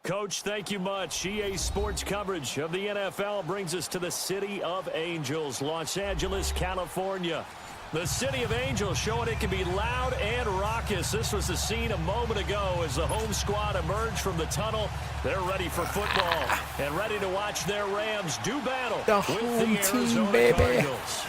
Coach, thank you much. EA Sports coverage of the NFL brings us to the City of Angels, Los Angeles, California. The City of Angels showing it can be loud and raucous. This was the scene a moment ago as the home squad emerged from the tunnel. They're ready for football and ready to watch their Rams do battle the with home the team, Arizona baby. Cardinals.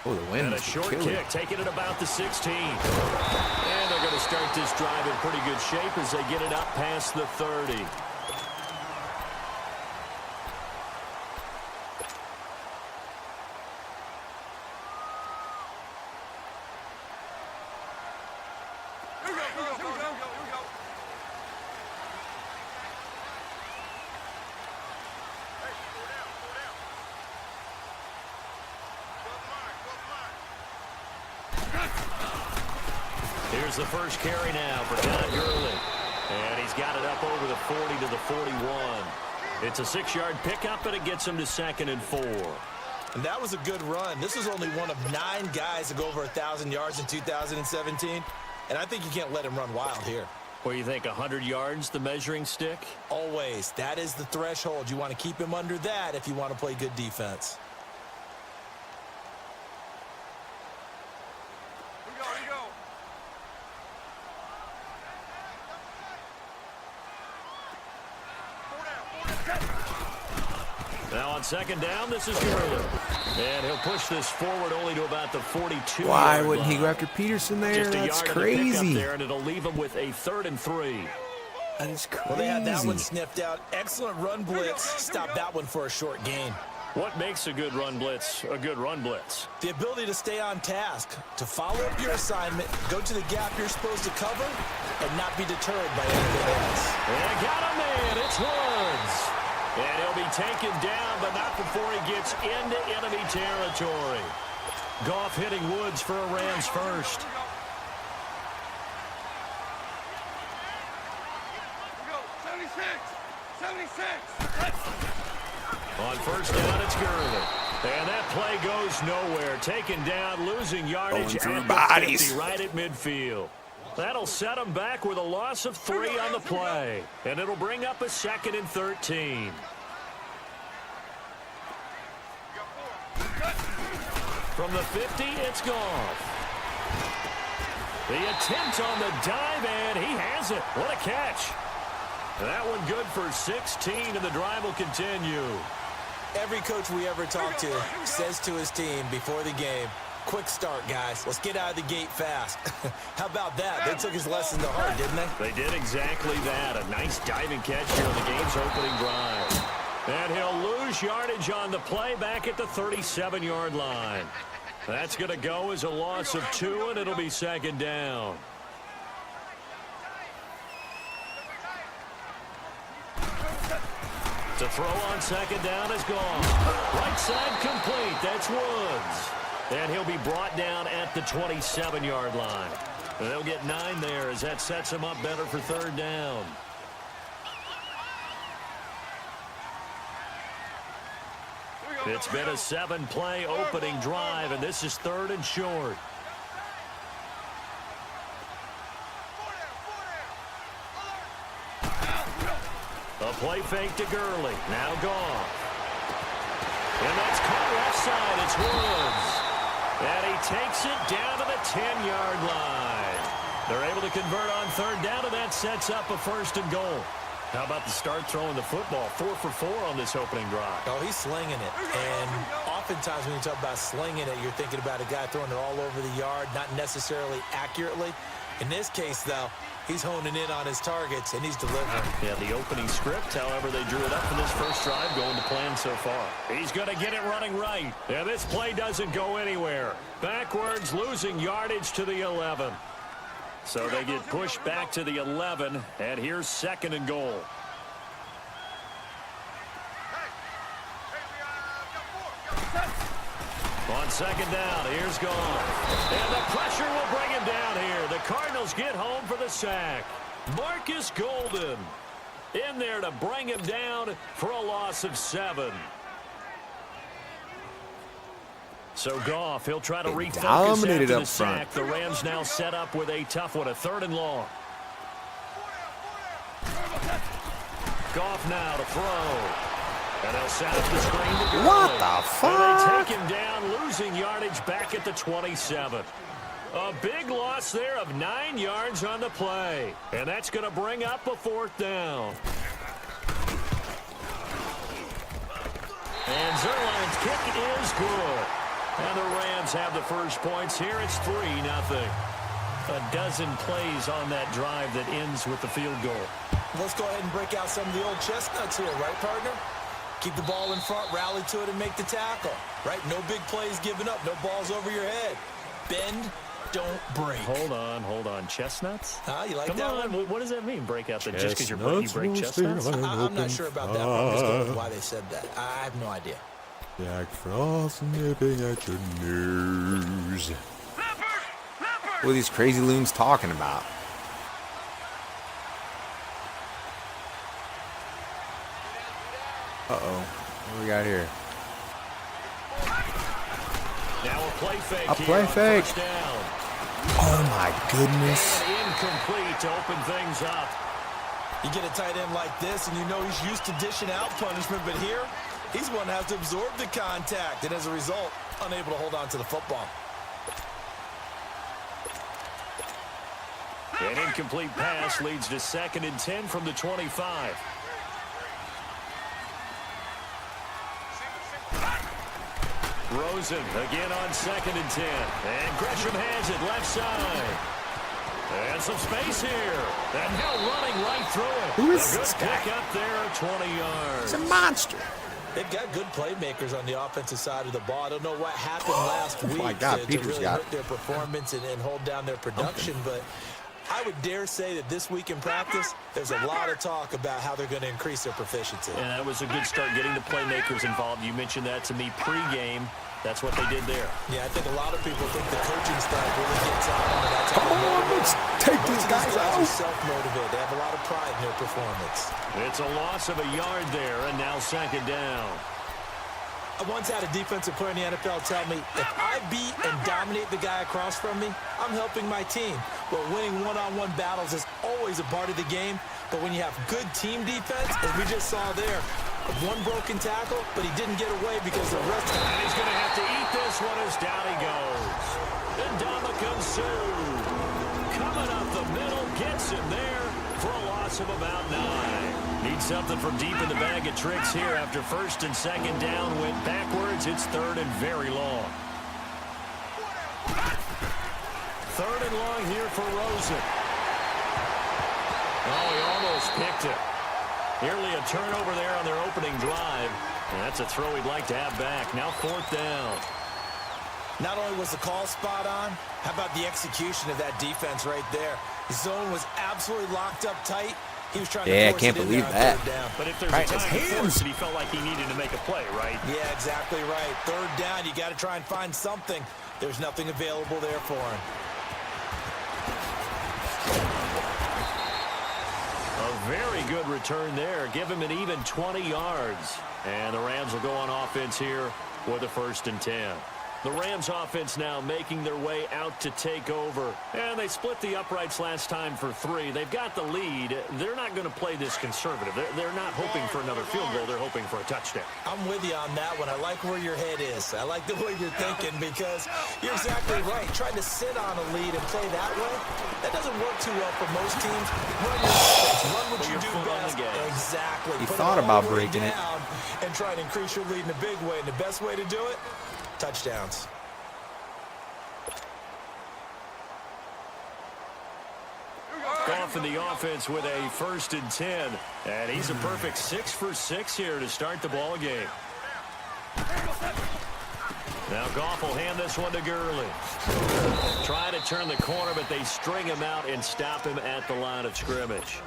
Oh, the wind And a is short killing. kick, taking it about the 16. And they're going to start this drive in pretty good shape as they get it up past the 30. Here's the first carry now for Todd Gurley. And he's got it up over the 40 to the 41. It's a 6-yard pickup, and it gets him to 2nd and 4. And that was a good run. This was only one of 9 guys to go over 1,000 yards in 2017. And I think you can't let him run wild here. What do you think, 100 yards, the measuring stick? Always. That is the threshold. You want to keep him under that if you want to play good defense. Now on 2nd down, this is Gurley. And he'll push this forward only to about the 42. Why wouldn't he go after Peterson there? Just a That's yard crazy. there, and it'll leave him with a 3rd and 3. That is crazy. Well, they had that one sniffed out. Excellent run blitz. Stop that one for a short gain. What makes a good run blitz a good run blitz? The ability to stay on task, to follow up your assignment, go to the gap you're supposed to cover, and not be deterred by anything else. And got a man. It's Woods. And he'll be taken down, but not before he gets into enemy territory. Goff hitting Woods for a Rams first. On 1st down, it's Gurley. And that play goes nowhere. Taken down, losing yardage Going through at bodies. the 50, right at midfield. That'll set him back with a loss of 3 on the play. And it'll bring up a 2nd and 13. From the 50, it's Goff. The attempt on the dive, and he has it. What a catch. That one good for 16, and the drive will continue. Every coach we ever talk to says to his team before the game, quick start, guys. Let's get out of the gate fast. How about that? They took his lesson to heart, didn't they? They did exactly that. A nice diving catch here on the game's opening drive. And he'll lose yardage on the play back at the 37-yard line. That's going to go as a loss of 2, and it'll be 2nd down. To throw on 2nd down is gone. Right side complete. That's Woods. And he'll be brought down at the 27-yard line. And they'll get 9 there as that sets him up better for 3rd down. It's been a 7-play opening drive, and this is 3rd and short. A play fake to Gurley. Now Goff. And that's caught left side. It's Woods. And he takes it down to the 10-yard line. They're able to convert on 3rd down, and that sets up a 1st and goal. How about the start throwing the football? 4 for 4 on this opening drive. Oh, he's slinging it. And oftentimes when you talk about slinging it, you're thinking about a guy throwing it all over the yard, not necessarily accurately. In this case, though, he's honing in on his targets, and he's delivering. Yeah, the opening script, however, they drew it up for this first drive, going to plan so far. He's going to get it running right. Yeah, this play doesn't go anywhere. Backwards, losing yardage to the 11. So they get pushed back to the 11, and here's 2nd and goal. On 2nd down, here's Goff. And the pressure will bring him down here. The Cardinals get home for the sack. Marcus Golden in there to bring him down for a loss of 7. So Goff, he'll try to refocus dominated after up the front. sack. The Rams now set up with a tough one, a 3rd and long. Goff now to throw. And they'll set up the screen to Gurley. What the fuck? And they take him down, losing yardage back at the 27. A big loss there of 9 yards on the play. And that's going to bring up a 4th down. And Zerline's kick is good. And the Rams have the first points here. It's 3-0. A dozen plays on that drive that ends with the field goal. Let's go ahead and break out some of the old chestnuts here, right, partner? Keep the ball in front, rally to it, and make the tackle, right? No big plays given up, no balls over your head. Bend, don't break. Hold on. Chestnuts? You like Come that on. one? What does that mean, break out? Just because you break chestnuts? I'm not sure about that one. I'm just going with why they said that. I have no idea. Jack Frost nipping at your nose. What are these crazy loons talking about? Uh-oh. What do we got here? Now a play fake. A play fake. Down. Oh, my goodness. And incomplete to open things up. You get a tight end like this, and you know he's used to dishing out punishment, but here, he's one that has to absorb the contact, and as a result, unable to hold on to the football. An incomplete pass leads to 2nd and 10 from the 25. Rosen again on 2nd and 10. And Gresham has it left side. And some space here. And Hill running right through it. Who is a this good guy? pick up there, 20 yards. It's a monster. They've got good playmakers on the offensive side of the ball. I don't know what happened last week my God, to Peter's really got hurt their performance and hold down their production, but I would dare say that this week in practice, there's a lot of talk about how they're going to increase their proficiency. And that was a good start getting the playmakers involved. You mentioned that to me pregame. That's what they did there. Yeah, I think a lot of people think the coaching staff really gets on them. That's Come on, let's take these guys are out. self-motivated. They have a lot of pride in their performance. It's a loss of a yard there, and now 2nd down. I once had a defensive player in the NFL tell me, if I beat and dominate the guy across from me, I'm helping my team. Well, winning one-on-one battles is always a part of the game, but when you have good team defense, as we just saw there, one broken tackle, but he didn't get away because the rest of it. And he's going to have to eat this one as down he goes. And Ndamukong Suh coming up the middle, gets him there for a loss of about 9. Need something from deep in the bag of tricks here after 1st and 2nd down. Went backwards. It's 3rd and very long. 3rd and long here for Rosen. Oh, he almost picked it. Nearly a turnover there on their opening drive. And that's a throw he'd like to have back. Now 4th down. Not only was the call spot on, how about the execution of that defense right there? The zone was absolutely locked up tight. He was trying to force I can't it in believe there on that. 3rd down. But if there's Right, a his time to hands. force it, he felt like he needed to make a play, right? Yeah, exactly right. 3rd down, you got to try and find something. There's nothing available there for him. A very good return there. Give him an even 20 yards. And the Rams will go on offense here with a 1st and 10. The Rams offense now making their way out to take over. And they split the uprights last time for 3. They've got the lead. They're not going to play this conservative. They're not hoping for another field goal. They're hoping for a touchdown. I'm with you on that one. I like where your head is. I like the way you're thinking because you're exactly right. Trying to sit on a lead and play that way, that doesn't work too well for most teams. Run your offense. Run what you do best. Exactly. He Put thought it all about the way breaking it. down and try and increase your lead in a big way. And the best way to do it, touchdowns. Goff in the offense with a 1st and 10. And he's a perfect 6 for 6 here to start the ball game. Now Goff will hand this one to Gurley. Try to turn the corner, but they string him out and stop him at the line of scrimmage.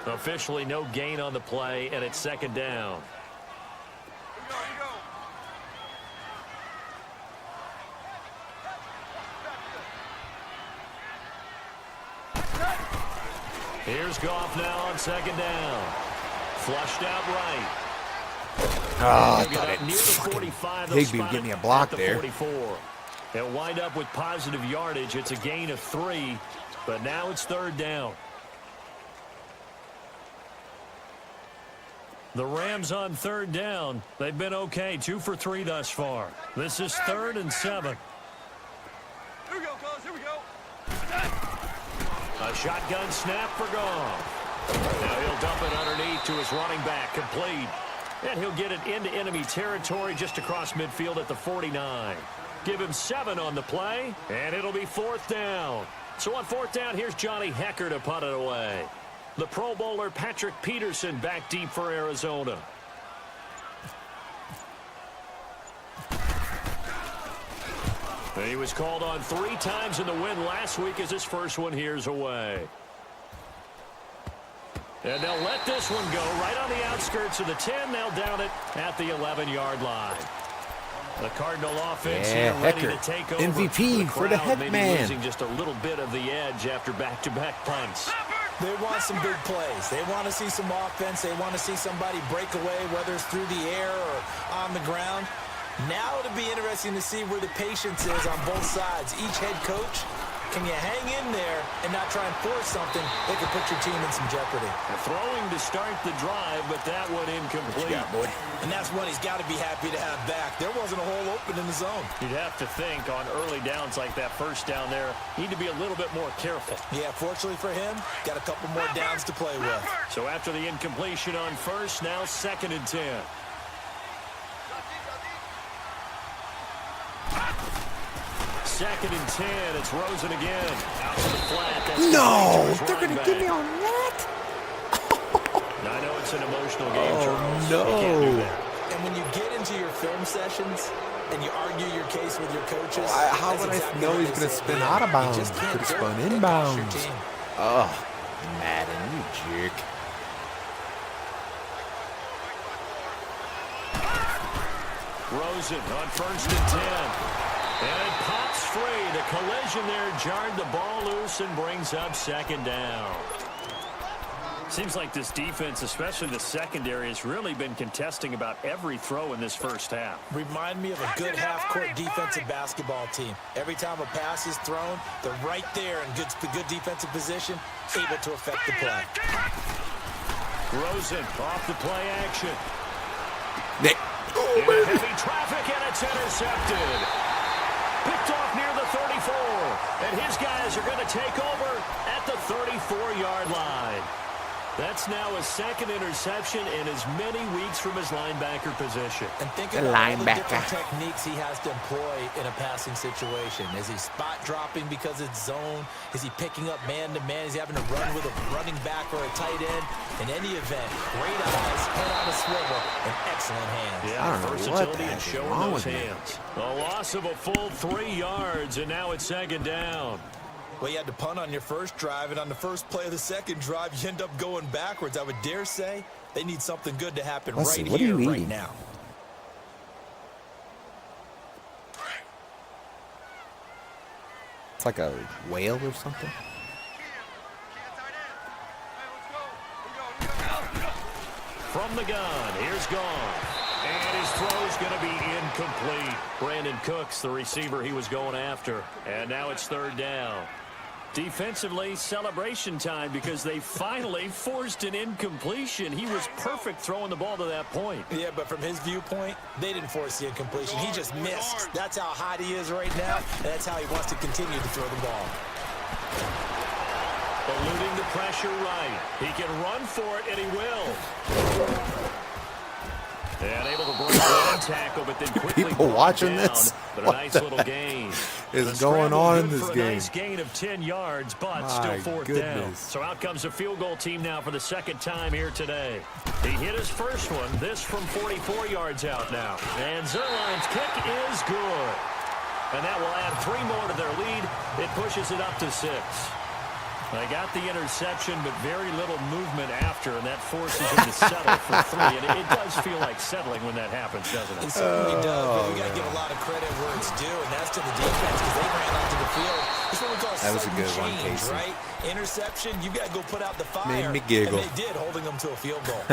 Officially no gain on the play, and it's 2nd down. Here's Goff now on 2nd down. Flushed out right. Oh, I They'll get thought up it near the fucking 45. They'll Higby would spot give it me a block at the there. 44. They'll wind up with positive yardage. It's a gain of 3, but now it's 3rd down. The Rams on third down. They've been okay, 2 for 3 thus far. This is 3rd and 7. Here we go, fellas. Here we go. A shotgun snap for Goff. Now he'll dump it underneath to his running back, complete. And he'll get it into enemy territory just across midfield at the 49. Give him 7 on the play, and it'll be 4th down. So on 4th down, here's Johnny Hecker to punt it away. The Pro Bowler Patrick Peterson back deep for Arizona. He was called on 3 times in the win last week as his first one here's away. And they'll let this one go right on the outskirts of the 10. They'll down it at the 11-yard line. The Cardinal offense here ready to take over. MVP for the head man. Losing just a little bit of the edge after back-to-back punts. They want some big plays. They want to see some offense. They want to see somebody break away, whether it's through the air or on the ground. Now it'll be interesting to see where the patience is on both sides. Each head coach, can you hang in there and not try and force something that could put your team in some jeopardy? Throwing to start the drive, but that one incomplete. And that's one he's got to be happy to have back. There wasn't a hole open in the zone. You'd have to think on early downs like that first down there, need to be a little bit more careful. Yeah, fortunately for him, got a couple more downs to play with. So after the incompletion on first, now 2nd and 10. Second and 10. It's Rosen again. Out to the flat. That's No, they're going to get me on that? I know it's an emotional game, Charles. No. You can't do that. And when you get into your film sessions and you argue your case with your coaches, How would I know he's going to spin out of bounds? He could have spun inbounds. Oh, Madden, you jerk. Rosen on 1st and 10. And it pops free. The collision there jarred the ball loose and brings up 2nd down. Seems like this defense, especially the secondary, has really been contesting about every throw in this first half. Remind me of a good half-court defensive basketball team. Every time a pass is thrown, they're right there in good defensive position, able to affect the play. Rosen off the play action. Nick. In a heavy traffic, and it's intercepted. Picked off near the 34. And his guys are going to take over at the 34-yard line. That's now a 2nd interception in as many weeks from his linebacker position. And think about all the different techniques he has to employ in a passing situation. Is he spot dropping because it's zone? Is he picking up man-to-man? Is he having to run with a running back or a tight end? In any event, great eyes, head on a swivel, and excellent hands. Yeah, I don't know versatility what and showing wrong those with hands. A loss of a full 3 yards, and now it's 2nd down. Well, you had to punt on your first drive, and on the first play of the second drive, you end up going backwards. I would dare say they need something good to happen right here, right now. It's like a whale or something. From the gun, here's Goff. And his throw's going to be incomplete. Brandon Cooks, the receiver he was going after. And now it's 3rd down. Defensively, celebration time because they finally forced an incompletion. He was perfect throwing the ball to that point. Yeah, but from his viewpoint, they didn't force the incompletion. He just missed. That's how hot he is right now, and that's how he wants to continue to throw the ball. Eluding the pressure right. He can run for it, and he will. And able to break one tackle, but then quickly People watching down, this? But a What nice the little heck gain. is going on in this for a game? Nice gain of 10 yards, but My still 4th down. goodness. So out comes the field goal team now for the 2nd time here today. He hit his first one, this from 44 yards out now. And Zerline's kick is good. And that will add 3 more to their lead. It pushes it up to 6. They got the interception, but very little movement after, and that forces him to settle for 3. And it does feel like settling when that happens, doesn't it? It certainly does, but we got to give a lot of credit where it's due, and that's to the defense because they ran onto the field. That's what we call That was a sudden good one, change, Casey. right? Interception, you got to go put out the fire. Made me giggle. And they did, holding them to a field goal.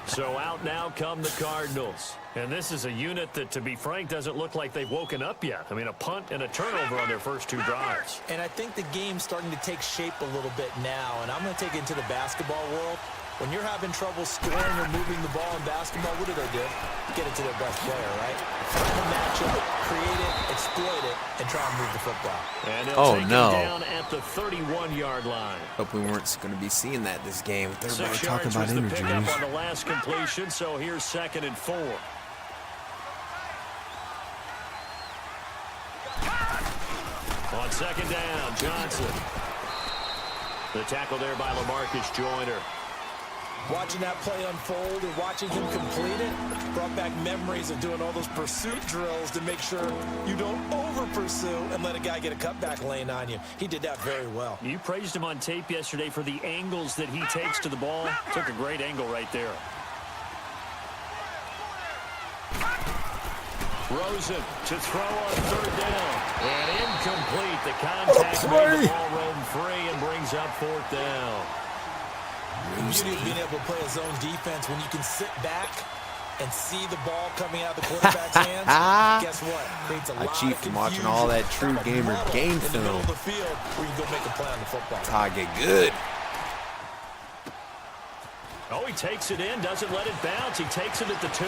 So out now come the Cardinals. And this is a unit that, to be frank, doesn't look like they've woken up yet. I mean, a punt and a turnover on their first 2 drives. And I think the game's starting to take shape a little bit now, and I'm going to take it into the basketball world. when you're having trouble scoring or moving the ball in basketball, what do? Get it to their best player, right? Find a matchup, create it, exploit it, and try and move the football. And they'll take him down at the 31-yard line. Hope we weren't going to be seeing that this game with everybody 6 talking yards about was the injuries. pickup on the last completion, so here's 2nd and 4. On 2nd down, Johnson. The tackle there by LaMarcus Joyner. Watching that play unfold and watching him complete it brought back memories of doing all those pursuit drills to make sure you don't over-pursue and let a guy get a cutback lane on you. He did that very well. You praised him on tape yesterday for the angles that he takes to the ball. Took a great angle right there. Rosen to throw on 3rd down. And incomplete. The contact made the ball roam free and brings up 4th down. The beauty of being able to play a zone defense when you can sit back and see the ball coming out of the quarterback's hands. Guess what? Creates a lot I cheat of from watching all that True Gamer game in the middle film. of the field where you can go make a play on the football. That's how I get good. Oh, he takes it in, doesn't let it bounce. He takes it at the 2.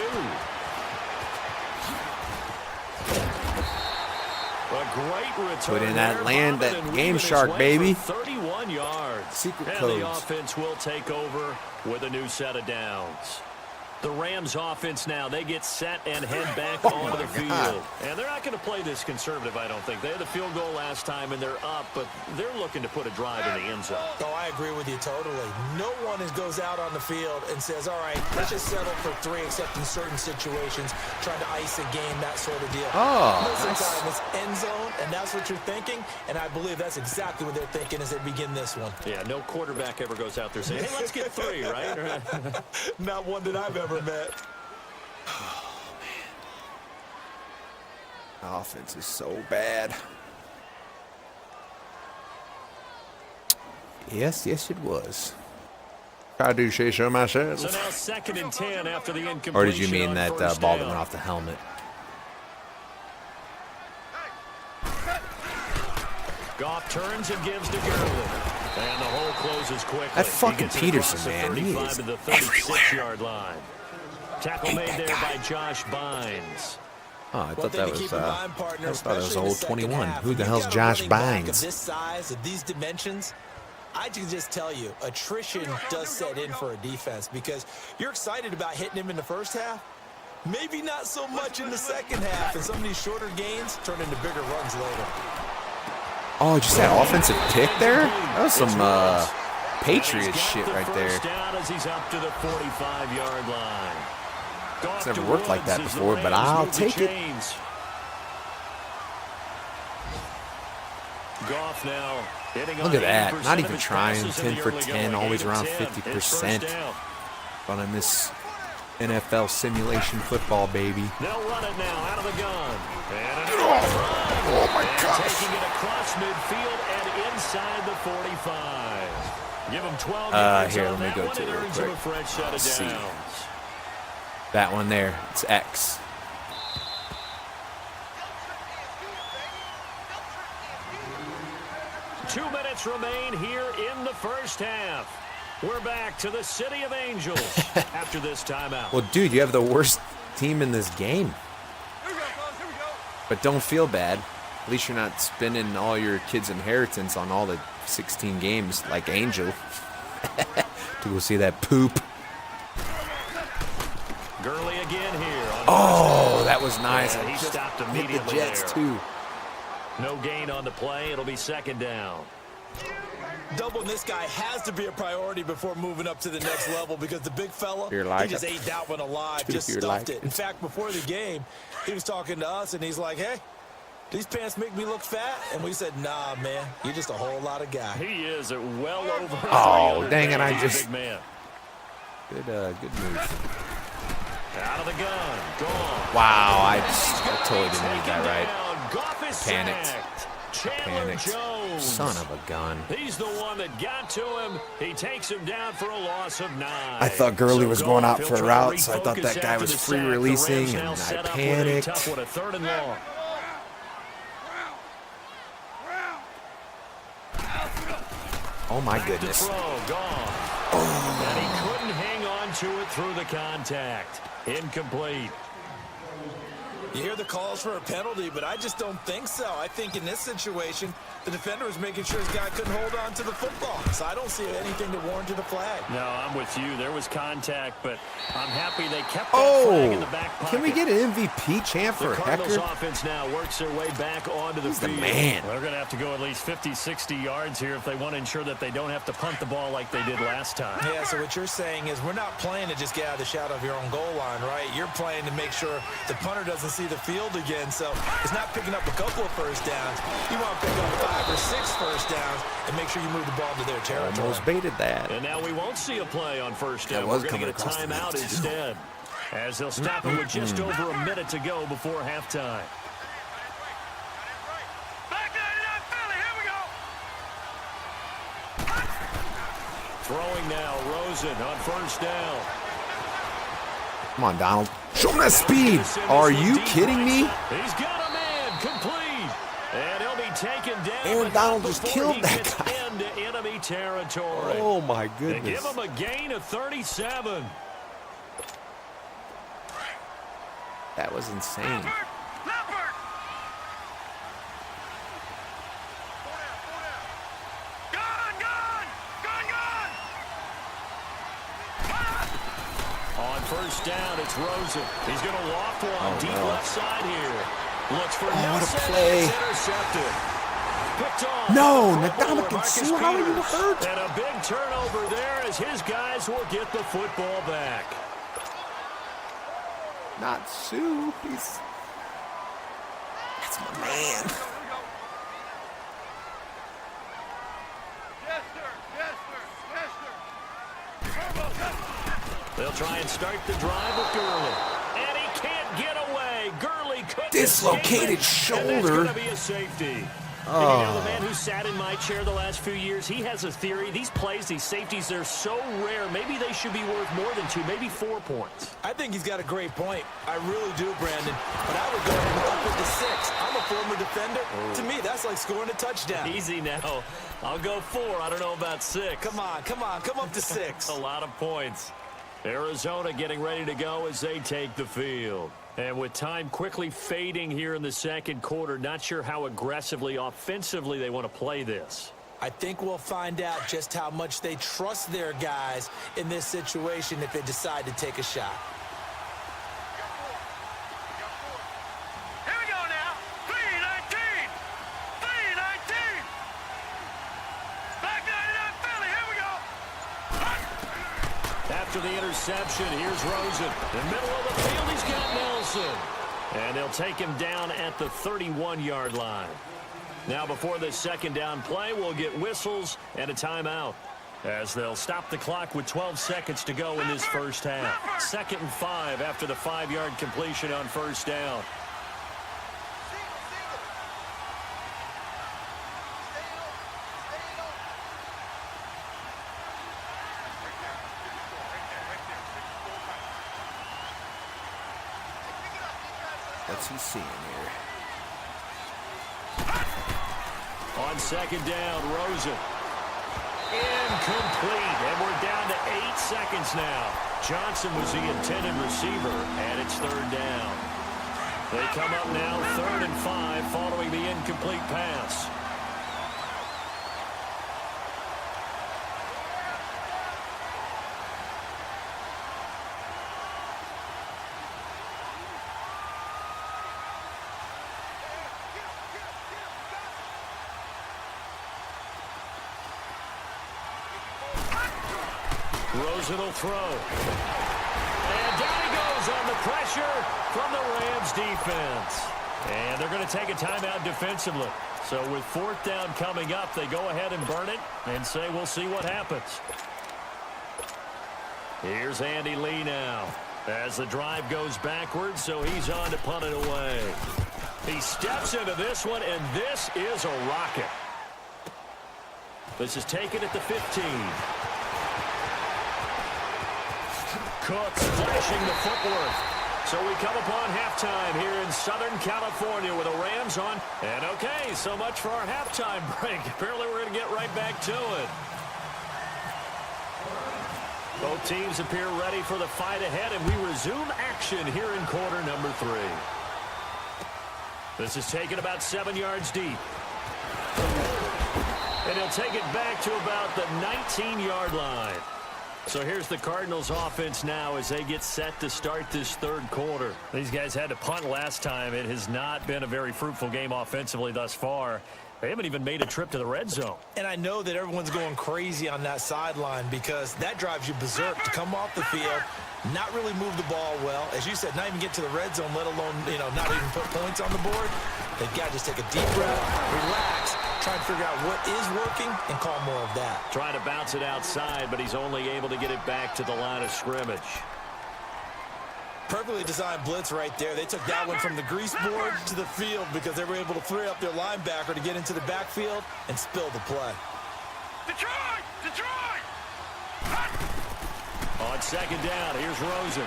A great return. Put in that land, that and Game weaving Shark, his way baby. for 31 yards. Secret and codes. the offense will take over with a new set of downs. The Rams offense now, they get set and head back onto the field. And they're not going to play this conservative, I don't think. They had the field goal last time, and they're up, but they're looking to put a drive in the end zone. Oh, I agree with you totally. No one goes out on the field and says, all right, let's just settle for 3, except in certain situations, trying to ice a game, that sort of deal. Most of the time, it's end zone, and that's what you're thinking, and I believe that's exactly what they're thinking as they begin this one. Yeah, no quarterback ever goes out there saying, hey, let's get 3, right? Not one that I've ever met. The offense is so bad. Yes, it was. I do say so myself. So now 2nd and 10 after the incompletion. Or did you mean that ball that down. went off the helmet? Goff turns and gives to Gurley. And the hole closes quickly. That fucking He gets it Peterson, across the man, he 35 is to the 36-yard line. Tackle made there by Josh Bynes. Oh, I thought that was partner, I thought it was old 21. Half, Who the you hell's got a Josh running back of Bynes? this size, of these dimensions, I can just tell you, attrition does set in for a defense because you're excited about hitting him in the first half. Maybe not so much in the second half, and some of these shorter gains turn into bigger runs later. Oh, just that offensive pick there? That was some Patriots shit right there. Down as he's up to the 45-yard line. It's never worked like that before, but I'll take it. Goff now hitting Look at that. 80% Not of even his trying. passes in 10 the for early 10, going. always 8 of around 10. 50%. It's first down. Running this NFL simulation football, baby. They'll run it now out of the gun. And Oh my gosh. taking it across midfield and inside the 45. Give him 12 yards here, on let me that go one, to and it real earns him a quick. fresh set of Let's see. downs. That one there. It's X. Two minutes remain here in the first half. We're back to the City of Angels after this timeout. Well, dude, you have the worst team in this game. Here we go, fellas. Here we go. But don't feel bad. At least you're not spending all your kids' inheritance on all the 16 games like Angel. To go see that poop. Gurley again here. Oh, that was nice. Yeah, I he just stopped hit immediately the Jets, there. too. No gain on the play. It'll be 2nd down. Doubling this guy has to be a priority before moving up to the next level because the big fella, You're like he just it. ate that one alive, Dude, just you're stuffed like it. In fact, before the game, he was talking to us, and he's like, hey, these pants make me look fat? And we said, nah, man, you're just a whole lot of guy. He is at well over. Oh, 300 dang it, I pounds. He's a just- big man. Good move. Out of the gun. Gone. Wow, I totally didn't read Taken that right. down. Goff is Panicked. sacked. Chandler Panicked. Jones. Son of a gun. He's the one that got to him. He takes him down for a loss of 9. I thought Gurley was going out Goff, for a he'll try to route, so I thought that refocus guy after was the free sack. The releasing, Rams and now I set up panicked. With a tough one, a 3rd and long. Oh my Back to goodness. throw, gone. And he couldn't to it through the contact. Incomplete. You hear the calls for a penalty, but I just don't think so. I think in this situation, the defender was making sure his guy couldn't hold on to the football. So I don't see anything that warranted a flag. No, I'm with you. There was contact, but I'm happy they kept that flag in the back pocket. Can we get an MVP chant for The Cardinals Hecker? offense now works their way back onto the field. The man. They're going to have to go at least 50, 60 yards here if they want to ensure that they don't have to punt the ball like they did last time. Yeah, so what you're saying is we're not playing to just get out of the shadow of your own goal line, right? You're playing to make sure the punter doesn't see the field again. So it's not picking up a couple of first downs. You want to pick up 5 or 6 first downs and make sure you move the ball to their territory. Almost baited that. And now we won't see a play on first down. That was We're going to coming get a across the timeout middle, too. instead. As they'll stop it with just over a minute to go before halftime. Back 99 Philly, here we go. Throwing now, Rosen on first down. Come on, Donald. Show him that speed. Are you kidding me? He's got a man complete. And he'll be taken down. Aaron Donald just before killed he that gets guy. into enemy territory. Oh, my They goodness. give him a gain of 37. That was insane. Leopard. Gun. On first down, it's Rosen. He's going to loft one deep left side here. Looks for what a Nelson. play. It's intercepted. Picked off. No, by the football, Ndamukong Marcus Suh, how are you Peters. hurt? And a big turnover there as his guys will get the football back. Not Sue. That's my man. Yes, sir. Yes, sir. Yes, sir. Turbo, yes, sir. They'll try and start the drive with Gurley. And he can't get away. Gurley couldn't Dislocated escape it. And shoulder. that's going to be a safety. And you know, the man who sat in my chair the last few years, he has a theory. These plays, these safeties, they're so rare. Maybe they should be worth more than 2, maybe 4 points. I think he's got a great point. I really do, Brandon. But I would go ahead and up it to 6. I'm a former defender. To me, that's like scoring a touchdown. Easy now. I'll go 4. I don't know about 6. Come on. Come up to 6. A lot of points. Arizona getting ready to go as they take the field. And with time quickly fading here in the second quarter, not sure how aggressively, offensively they want to play this. I think we'll find out just how much they trust their guys in this situation if they decide to take a shot. Here we go now. 319. 319. Back 99 Philly, here we go. After the interception, here's Rosen. In the middle of the field, he's got Nelson. And they'll take him down at the 31-yard line. Now, before this second down play, we'll get whistles and a timeout, as they'll stop the clock with 12 seconds to go in this first half. 2nd and 5 after the 5-yard completion on first down. What's he seeing here? On second down, Rosen. Incomplete, and we're down to 8 seconds now. Johnson was the intended receiver, and it's 3rd down. They come up now 3rd and 5 following the incomplete pass. Rosen will throw. And down he goes on the pressure from the Rams defense. And they're going to take a timeout defensively. So with 4th down coming up, they go ahead and burn it and say we'll see what happens. Here's Andy Lee now as the drive goes backwards, so he's on to punt it away. He steps into this one, and this is a rocket. This is taken at the 15. Cooks flashing the footwork. So we come upon halftime here in Southern California with the Rams on. And okay, so much for our halftime break. Apparently we're going to get right back to it. Both teams appear ready for the fight ahead, and we resume action here in quarter number 3. This is taken about 7 yards deep. And he'll take it back to about the 19-yard line. So here's the Cardinals offense now as they get set to start this third quarter. These guys had to punt last time. It has not been a very fruitful game offensively thus far. They haven't even made a trip to the red zone. And I know that everyone's going crazy on that sideline because that drives you berserk to come off the field, not really move the ball well. As you said, not even get to the red zone, let alone, not even put points on the board. They've got to just take a deep breath, relax, try and figure out what is working and call more of that. Trying to bounce it outside, but he's only able to get it back to the line of scrimmage. Perfectly designed blitz right there. They took that one from the grease board to the field because they were able to free up their linebacker to get into the backfield and spill the play. Detroit! Detroit! On second down, here's Rosen.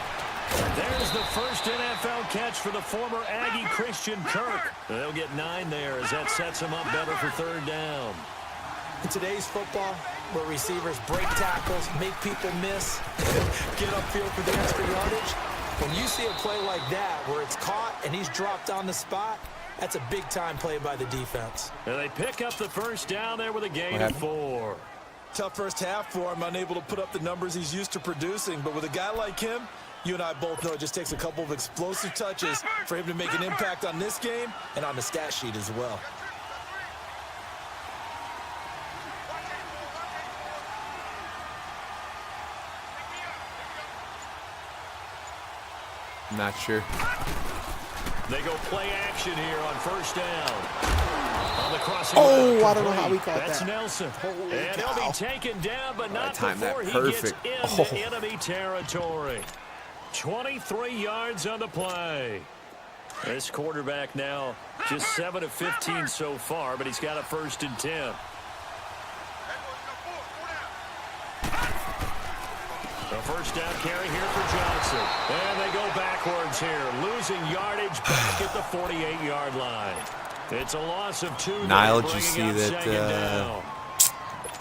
There's the first NFL catch for the former Aggie Christian Kirk. They'll get 9 there as that sets him up better for third down. In today's football, where receivers break tackles, make people miss, get upfield for the extra yardage, when you see a play like that where it's caught and he's dropped on the spot, that's a big-time play by the defense. And they pick up the first down there with a gain of 4. Tough first half for him, unable to put up the numbers he's used to producing. But with a guy like him, you and I both know it just takes a couple of explosive touches for him to make an impact on this game and on the stat sheet as well. I'm not sure. They go play action here on first down. On the crossing Oh, I don't know how we caught That's that. Nelson. Holy and cow. he'll be taken down, but not timed that before he gets perfect. into enemy territory. 23 yards on the play. This quarterback now just 7 of 15 so far, but he's got a 1st and 10. The first down carry here for Johnson. And they go backwards here, losing yardage back at the 48-yard line. It's a loss of 2. Niall, did you see that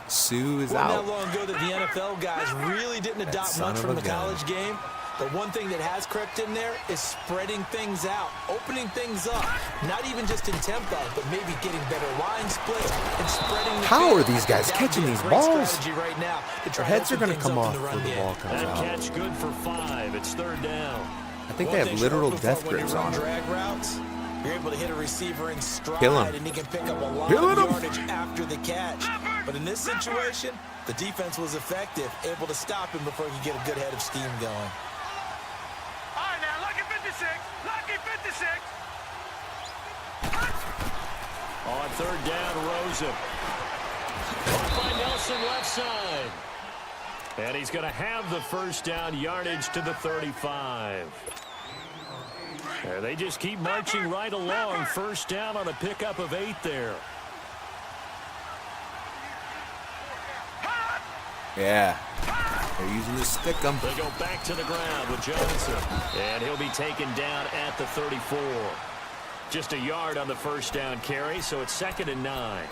Sue is Wasn't out? that long ago that the NFL guys really didn't adopt son much of from a the gun. college game. But one thing that has crept in there is spreading things out, opening things up, not even just in tempo, but maybe getting better line splits and spreading the How are field. these guys That would catching be a these great balls? strategy right now to try Their to heads are open going to things come up off in the before run the game. ball comes That out. catch good for 5. It's third down. I think they One have thing literal you're death looking for grips when on you them. run drag routes, you're able to hit a receiver in stride, Kill him. and he can pick up a lot Killing of him. yardage after the catch. But in this situation, the defense was effective, able to stop him before he could get a good head of steam going. All right, now, lucky 56. Lucky 56. On third down, Rosen. Caught by Nelson left side. And he's going to have the first down, yardage to the 35. They just keep marching right along. First down on a pickup of 8 there. Yeah. They're using the stick 'em. They go back to the ground with Johnson. And he'll be taken down at the 34. Just a yard on the first down carry, so it's 2nd and 9.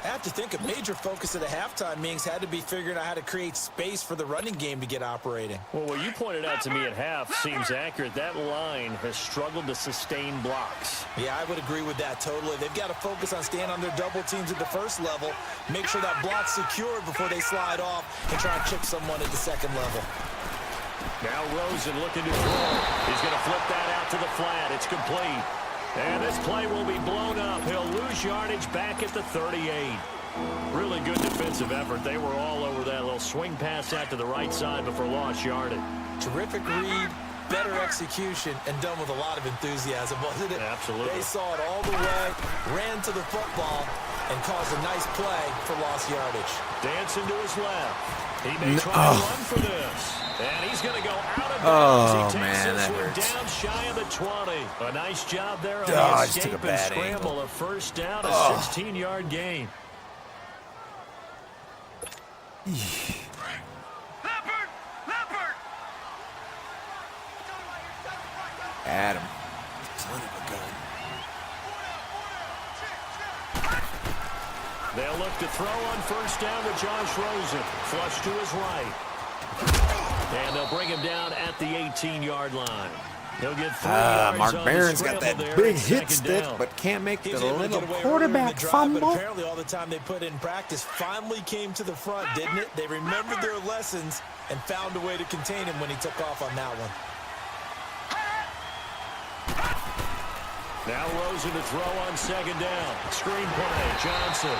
I have to think a major focus of the halftime meetings had to be figuring out how to create space for the running game to get operating. Well, what you pointed out to me at half seems accurate. That line has struggled to sustain blocks. Yeah, I would agree with that totally. They've got to focus on staying on their double teams at the first level, make sure that block's secured before they slide off and try and chip someone at the second level. Now Rosen looking to throw. He's going to flip that out to the flat. It's complete. And this play will be blown up. He'll lose yardage back at the 38. Really good defensive effort. They were all over that little swing pass out to the right side before lost yardage. Terrific read, better execution, and done with a lot of enthusiasm, wasn't it? Absolutely. They saw it all the way, ran to the football, and caused a nice play for lost yardage. Dancing to his left. He may try to run for this. And he's going to go out of bounds. He takes man, this that one hurts. down shy of the 20. A nice job there on I the just took escape a and bad scramble. angle. A first down, a 16-yard gain. Leopard! Leopard! Adam. Son of a gun. They'll look to throw on first down to Josh Rosen. Flush to his right. And they'll bring him down at the 18-yard line. He'll get 3 yards Mark on Barron's the got that scramble there. big It's hit second stick, down. but can't make He the was able to little get away quarterback early in the drive, fumble. But apparently all the time they put in practice finally came to the front, didn't it? They remembered their lessons and found a way to contain him when he took off on that one. Now Rosen to throw on second down. Screen play, Johnson.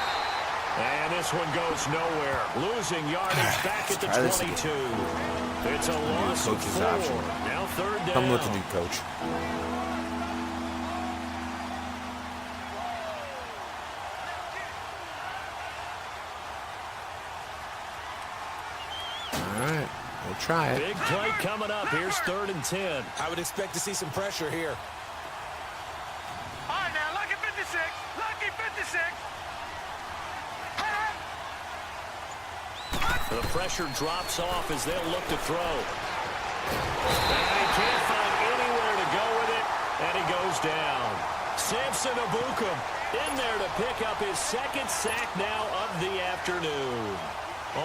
And this one goes nowhere. Losing yardage back at the 22. It's a loss of 4. Now third down. Tell me what to do, coach. All right, we'll try it. Big play coming up. Here's 3rd and 10. I would expect to see some pressure here. All right, now, lucky 56. Lucky 56. The pressure drops off as they'll look to throw. And he can't find anywhere to go with it, and he goes down. Samson Abukum in there to pick up his 2nd sack now of the afternoon.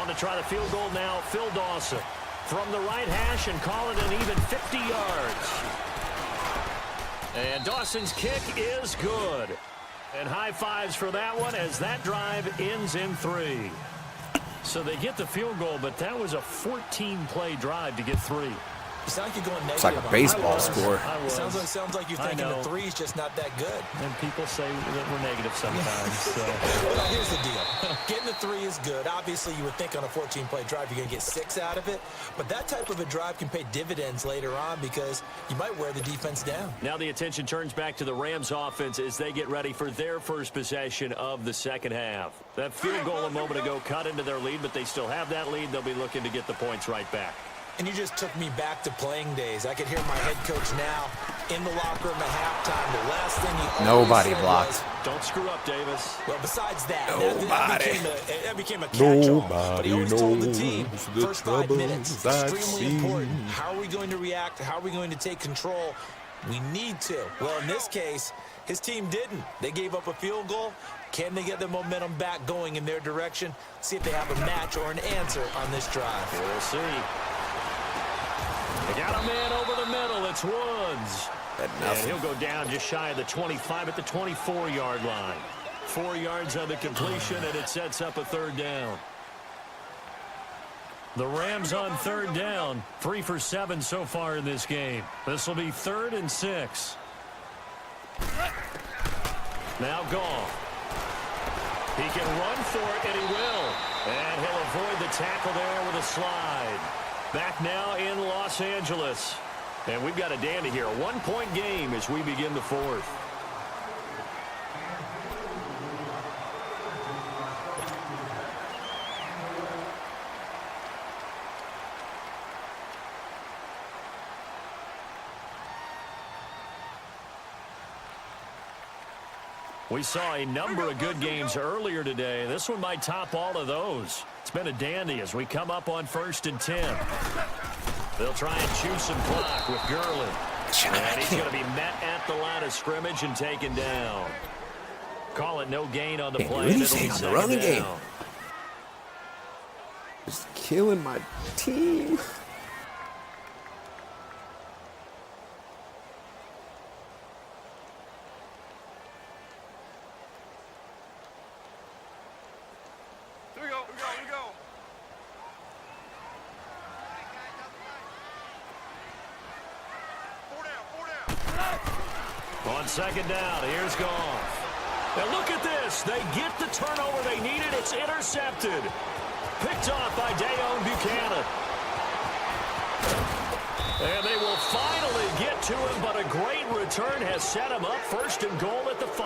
On to try the field goal now, Phil Dawson. From the right hash and call it an even 50 yards. And Dawson's kick is good. And high fives for that one as that drive ends in 3. So they get the field goal, but that was a 14-play drive to get 3. You sound like you're going negative. It's like a baseball score. It sounds like you're thinking the 3's just not that good. And people say that we're negative sometimes. So. Well, here's the deal. Getting the 3 is good. Obviously, you would think on a 14-play drive you're going to get 6 out of it. But that type of a drive can pay dividends later on because you might wear the defense down. Now the attention turns back to the Rams offense as they get ready for their first possession of the second half. That field goal a moment ago cut into their lead, but they still have that lead. They'll be looking to get the points right back. And you just took me back to playing days. I could hear my head coach now in the locker room at halftime. The last thing he Nobody said blocked. was, Don't screw up, Davis. well, besides that, Nobody. that became a catch-all. But he always told the team, knows the first 5 minutes, troubles I've extremely seen. important. How are we going to react? How are we going to take control? We need to. Well, in this case, his team didn't. They gave up a field goal. Can they get the momentum back going in their direction? See if they have a match or an answer on this drive. We'll see. They got a man over the middle. It's Woods. And he'll go down just shy of the 25 at the 24-yard line. 4 yards on the completion, and it sets up a 3rd down. The Rams on 3rd down. 3 for 7 so far in this game. This will be 3rd and 6. Now Goff. He can run for it, and he will. And he'll avoid the tackle there with a slide. Back now in Los Angeles. And we've got a dandy here. A 1-point game as we begin the 4th. We saw a number of good games earlier today. This one might top all of those. It's been a dandy as we come up on 1st and 10. They'll try and chew some clock with Gurley. And he's going to be met at the line of scrimmage and taken down. Call it no gain on the play. Anything on the running game. Just killing my team. Here we go. Four down. On 2nd down, here's Goff. Now look at this. They get the turnover they needed. It's intercepted. Picked off by Dayon Buchanan. And they will finally get to him, but a great return has set him up 1st and goal at the 5.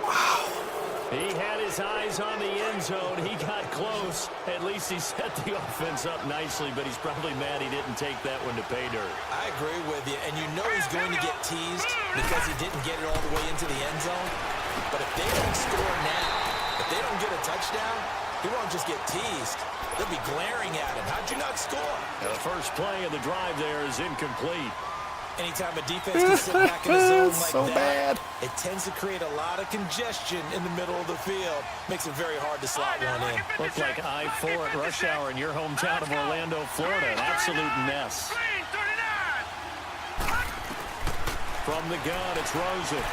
Wow. He had his eyes on the end zone. He got close. At least he set the offense up nicely, but he's probably mad he didn't take that one to pay dirt. I agree with you, and you know he's going to get teased because he didn't get it all the way into the end zone. But if they don't score now, if they don't get a touchdown, he won't just get teased. They'll be glaring at him. How'd you not score? Now the first play of the drive there is incomplete. Anytime a defense can sit back in a zone like so that, bad. it tends to create a lot of congestion in the middle of the field. Makes it very hard to slot one in. Looked like I-4 at rush hour in your hometown of Orlando, Florida. An absolute mess. From the gun, it's Rosen.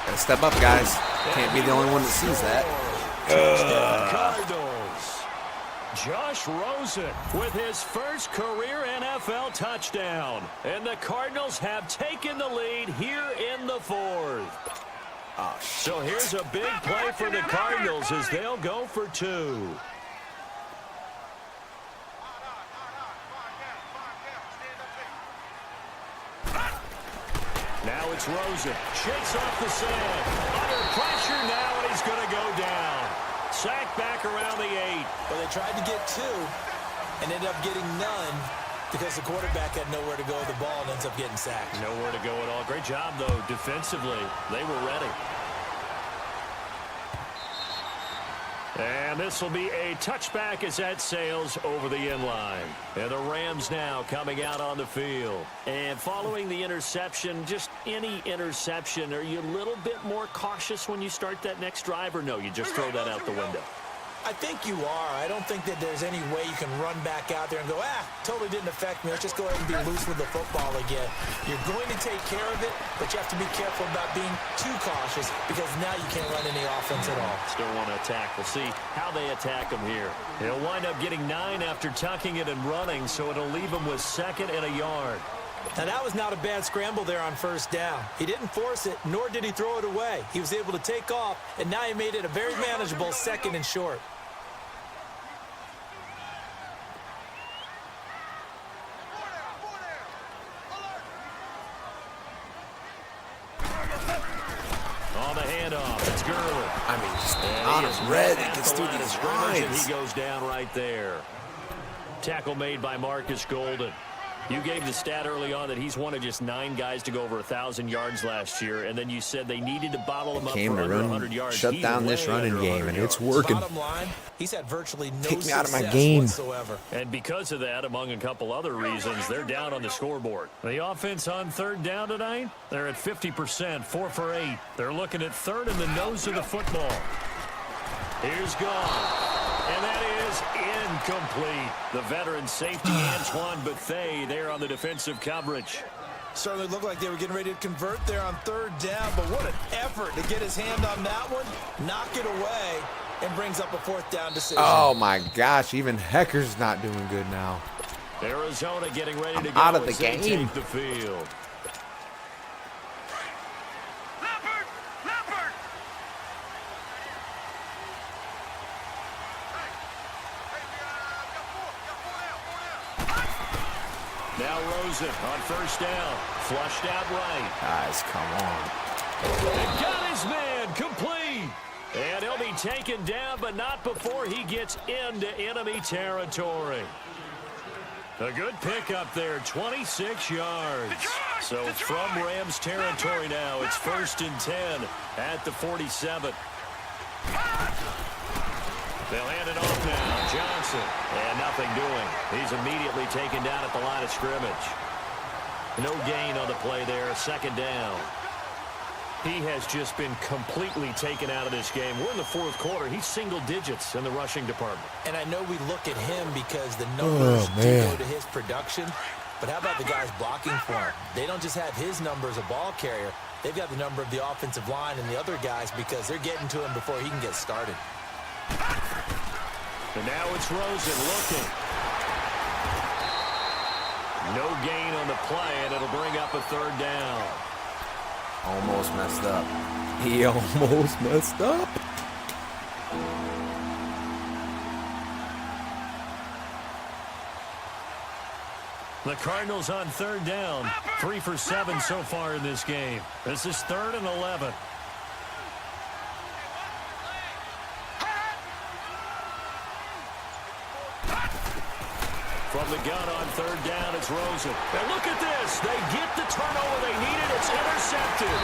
Gotta step up, guys. Can't be the only one that sees that. Cardinals. Josh Rosen with his first career NFL touchdown. And the Cardinals have taken the lead here in the fourth. Oh, So here's a big play for the Cardinals as they'll go for two. Now it's Rosen. Shakes off the sand. Under pressure now, and he's going to go down. Sacked back around the 8. Well, they tried to get 2 and ended up getting none because the quarterback had nowhere to go with the ball and ends up getting sacked. Nowhere to go at all. Great job, though, defensively. They were ready. And this will be a touchback as that sails over the end line. And the Rams now coming out on the field. And following the interception, just any interception, are you a little bit more cautious when you start that next drive, or no, you just throw that out the window? I think you are. I don't think that there's any way you can run back out there and go, totally didn't affect me. Let's just go ahead and be loose with the football again. You're going to take care of it, but you have to be careful about being too cautious because now you can't run any offense at all. Still want to attack. We'll see how they attack him here. He'll wind up getting 9 after tucking it and running, so it'll leave him with 2nd and a yard. Now, that was not a bad scramble there on first down. He didn't force it, nor did he throw it away. He was able to take off, and now he made it a very manageable 2nd and short. On the handoff, it's Gurley. I mean, just not as red. It gets through these lines. He goes down right there. Tackle made by Marcus Golden. You gave the stat early on that he's one of just 9 guys to go over 1,000 yards last year, and then you said they needed to bottle him up for under 100 yards. Shut down this running game, and it's working. Bottom line, he's had virtually no Take me out of my success game whatsoever. And because of that, among a couple other reasons, they're down on the scoreboard. The offense on 3rd down tonight, they're at 50%, 4 for 8. They're looking at 3rd in the nose of the football. Here's gone. And that is incomplete. The veteran safety, Antoine Bethea, there on the defensive coverage. Certainly looked like they were getting ready to convert there on 3rd down, but what an effort to get his hand on that one, knock it away, and brings up a 4th down decision. Oh, my gosh. Even Hecker's not doing good now. Arizona getting ready to go out of the as they game. take the field. Now Rosen on 1st down. Flushed out right. Guys, come on. And got his man complete. And he'll be taken down, but not before he gets into enemy territory. A good pickup there, 26 yards. So from Rams territory now, it's 1st and 10 at the 47. They'll hand it off now. Johnson. And nothing doing. He's immediately taken down at the line of scrimmage. No gain on the play there. 2nd down. He has just been completely taken out of this game. We're in the 4th quarter. He's single digits in the rushing department. And I know we look at him because the numbers do go to his production. But how about the guys blocking for him? They don't just have his number as a ball carrier. They've got the number of the offensive line and the other guys because they're getting to him before he can get started. And now it's Rosen looking. No gain on the play, and it'll bring up a 3rd down. Almost messed up. He almost messed up. The Cardinals on 3rd down. 3 for 7 so far in this game. This is 3rd and 11. From the gun on 3rd down, it's Rosen. And look at this. They get the turnover they needed. It's intercepted.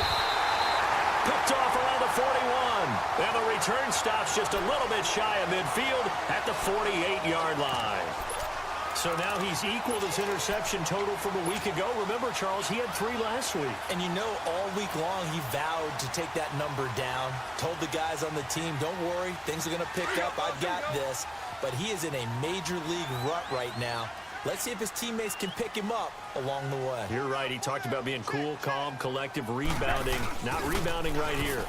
Picked off around the 41. And the return stops just a little bit shy of midfield at the 48-yard line. So now he's equaled his interception total from a week ago. Remember, Charles, he had 3 last week. And you know, all week long, he vowed to take that number down. Told the guys on the team, don't worry, things are going to pick up. I've got this. But he is in a major league rut right now. Let's see if his teammates can pick him up along the way. You're right. He talked about being cool, calm, collective, rebounding. Not rebounding right here.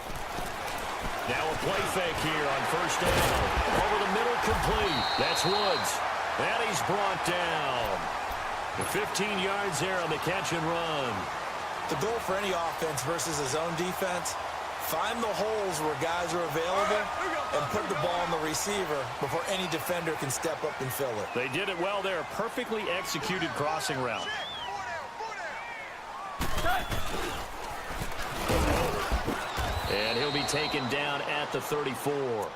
Now a play fake here on first down. Over the middle, complete. That's Woods. And he's brought down. 15 yards there on the catch and run. The goal for any offense versus his own defense, find the holes where guys are available and put the ball on the receiver before any defender can step up and fill it. They did it well there. Perfectly executed crossing route. And he'll be taken down at the 34.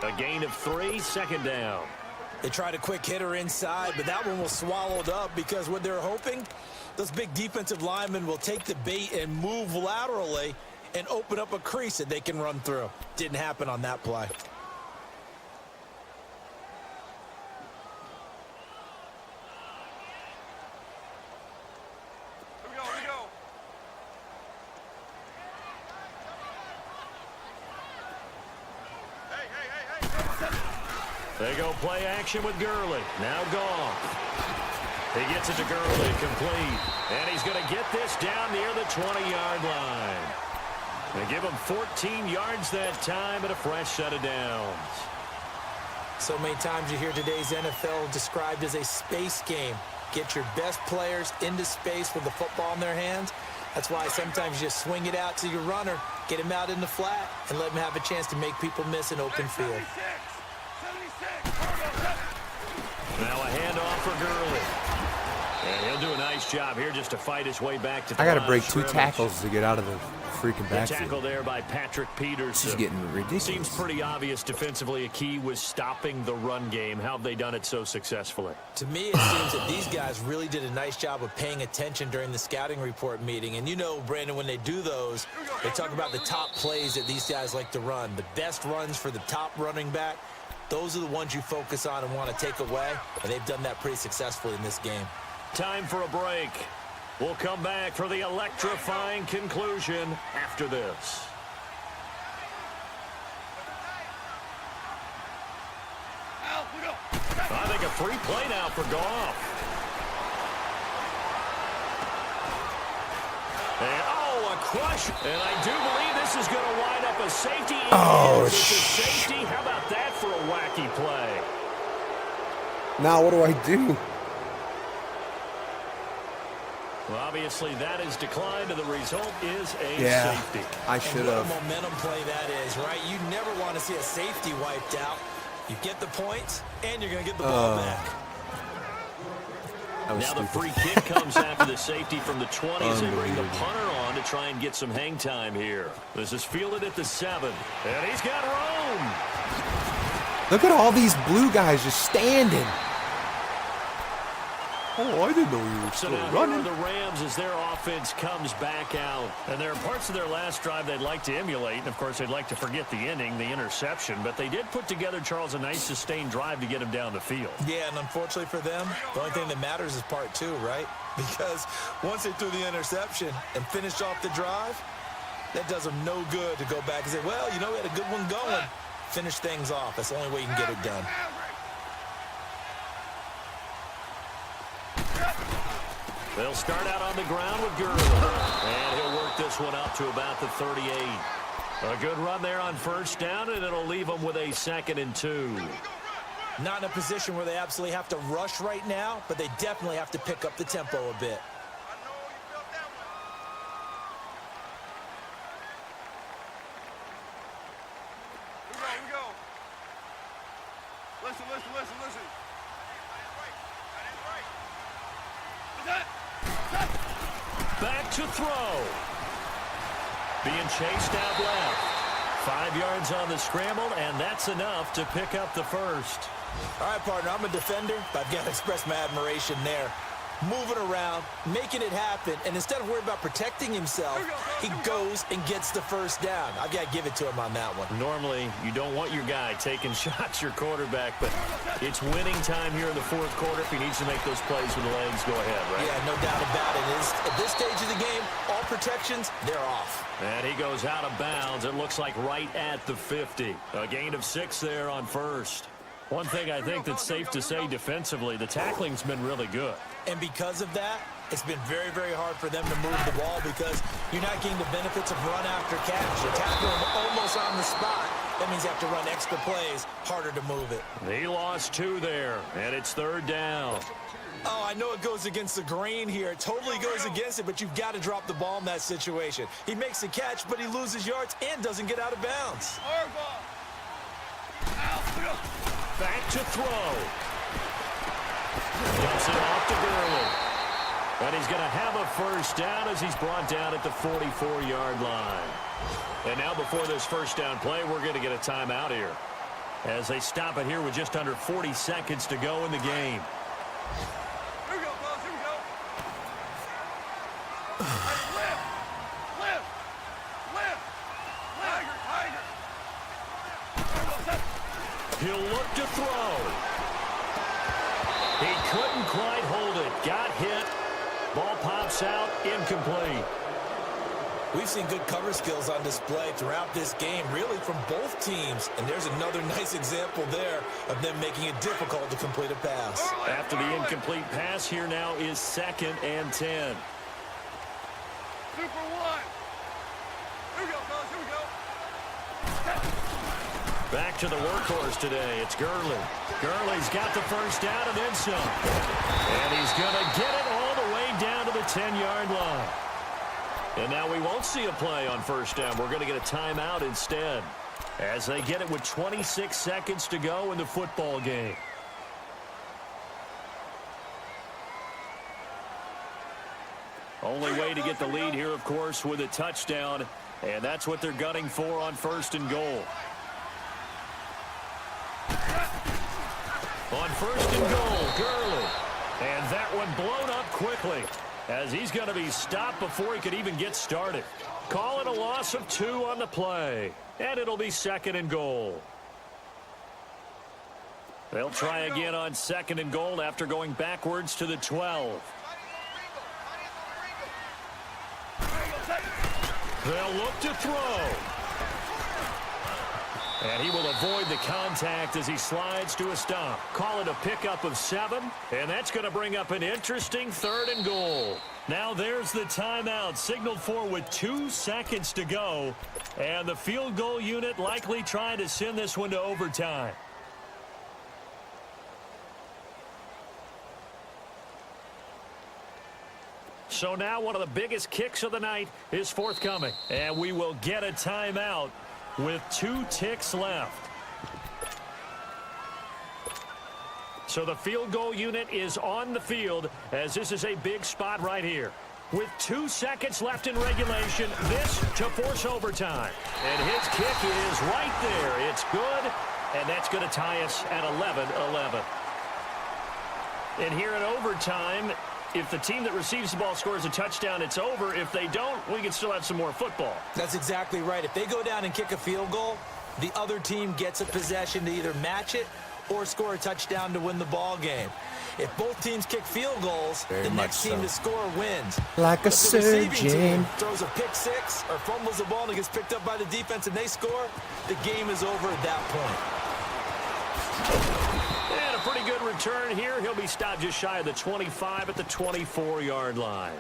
A gain of 3, second down. They tried a quick hitter inside, but that one was swallowed up because what they're hoping, those big defensive linemen will take the bait and move laterally and open up a crease that they can run through. Didn't happen on that play. Here we go, here we go. Hey, hey, hey, hey. They go play action with Gurley. Now Goff. He gets it to Gurley, complete. And he's going to get this down near the 20-yard line. They give him 14 yards that time and a fresh set of downs. So many times you hear today's NFL described as a space game. Get your best players into space with the football in their hands. That's why sometimes you just swing it out to your runner, get him out in the flat, and let him have a chance to make people miss an open field. 76. Now a handoff for Gurley. And he'll do a nice job here just to fight his way back to the I got to line break of 2 scrimmage. tackles to get out of the freaking The tackle backfield. there by Patrick Peterson. This is getting ridiculous. Seems pretty obvious defensively. A key was stopping the run game. How have they done it so successfully? To me, it seems that these guys really did a nice job of paying attention during the scouting report meeting. And you know, Brandon, when they do those, they talk about the top plays that these guys like to run. The best runs for the top running back, those are the ones you focus on and want to take away. And they've done that pretty successfully in this game. Time for a break. We'll come back for the electrifying conclusion after this. I think a free play now for Goff. And, oh, a crush. And I do believe this is going to wind up a safety. Oh, safety. How about that for a wacky play? Now what do I do? Well, obviously, that is declined, and the result is a safety. I should What a have. momentum play that is, right? You never want to see a safety wiped out. You get the points, and you're going to get the ball back. That was Now the stupid. free kick comes after the safety from the 20 as they bring the punter on to try and get some hang time here. This is fielded at the 7, and he's got room. Look at all these blue guys just standing. Oh, I didn't know you were So still now here running. are the Rams as their offense comes back out. And there are parts of their last drive they'd like to emulate. And, of course, they'd like to forget the ending, the interception. But they did put together, Charles, a nice sustained drive to get him down the field. Yeah, and unfortunately for them, the only thing that matters is part 2, right? Because once they threw the interception and finished off the drive, that does them no good to go back and say, well, you know, we had a good one going. Finish things off. That's the only way you can get it done. They'll start out on the ground with Gurley. And he'll work this one up to about the 38. A good run there on first down, and it'll leave them with a 2nd and 2. Not in a position where they absolutely have to rush right now, but they definitely have to pick up the tempo a bit. Here we go. Listen. Back to throw. Being chased out left. 5 yards on the scramble, and that's enough to pick up the first. All right, partner, I'm a defender, but I've got to express my admiration there. moving around, making it happen, and instead of worrying about protecting himself, he goes and gets the first down. I've got to give it to him on that one. Normally, you don't want your guy taking shots, your quarterback, but it's winning time here in the fourth quarter. If he needs to make those plays with the legs, go ahead, right? Yeah, no doubt about it. At this stage of the game, all protections, they're off. And he goes out of bounds. It looks like right at the 50. A gain of 6 there on first. One thing I think that's safe to say defensively, the tackling's been really good. And because of that, it's been very, very hard for them to move the ball because you're not getting the benefits of run after catch. You tackle them almost on the spot. That means you have to run extra plays, harder to move it. He lost 2 there, and it's third down. Oh, I know it goes against the grain here. It totally goes against it, but you've got to drop the ball in that situation. He makes the catch, but he loses yards and doesn't get out of bounds. Back to throw. Dumps it off to Gurley. And he's going to have a first down as he's brought down at the 44-yard line. And now before this first down play, we're going to get a timeout here as they stop it here with just under 40 seconds to go in the game. Here we go, boys. Here we go. Lift. Lift. Lift. Tiger. He'll look to throw. He couldn't quite hold it. Got hit. Ball pops out. Incomplete. We've seen good cover skills on display throughout this game, really from both teams. And there's another nice example there of them making it difficult to complete a pass. After the incomplete pass, here now is 2nd and 10. Super one. Here we go, fellas. Here we go. Back to the workhorse today. It's Gurley. Gurley's got the first down and then some. And he's going to get it all the way down to the 10-yard line. And now we won't see a play on first down. We're going to get a timeout instead as they get it with 26 seconds to go in the football game. Only way to get the lead here, of course, with a touchdown. And that's what they're gunning for on 1st and goal. On 1st and goal, Gurley. And that one blown up quickly as he's going to be stopped before he could even get started. Call it a loss of 2 on the play. And it'll be 2nd and goal. They'll try again on 2nd and goal after going backwards to the 12. They'll look to throw. And he will avoid the contact as he slides to a stop. Call it a pickup of 7. And that's going to bring up an interesting 3rd and goal. Now there's the timeout signaled for with 2 seconds to go. And the field goal unit likely trying to send this one to overtime. So now one of the biggest kicks of the night is forthcoming. And we will get a timeout with 2 ticks left. So the field goal unit is on the field as this is a big spot right here. With 2 seconds left in regulation, this to force overtime. And his kick is right there. It's good, and that's going to tie us at 11-11. And here in overtime, if the team that receives the ball scores a touchdown, it's over. If they don't, we can still have some more football. That's exactly right. If they go down and kick a field goal, the other team gets a possession to either match it or score a touchdown to win the ball game. If both teams kick field goals, the next team to score wins. Like a surgeon. Team throws a pick 6 or fumbles the ball and it gets picked up by the defense and they score, the game is over at that point. And a pretty good return here. He'll be stopped just shy of the 25 at the 24-yard line.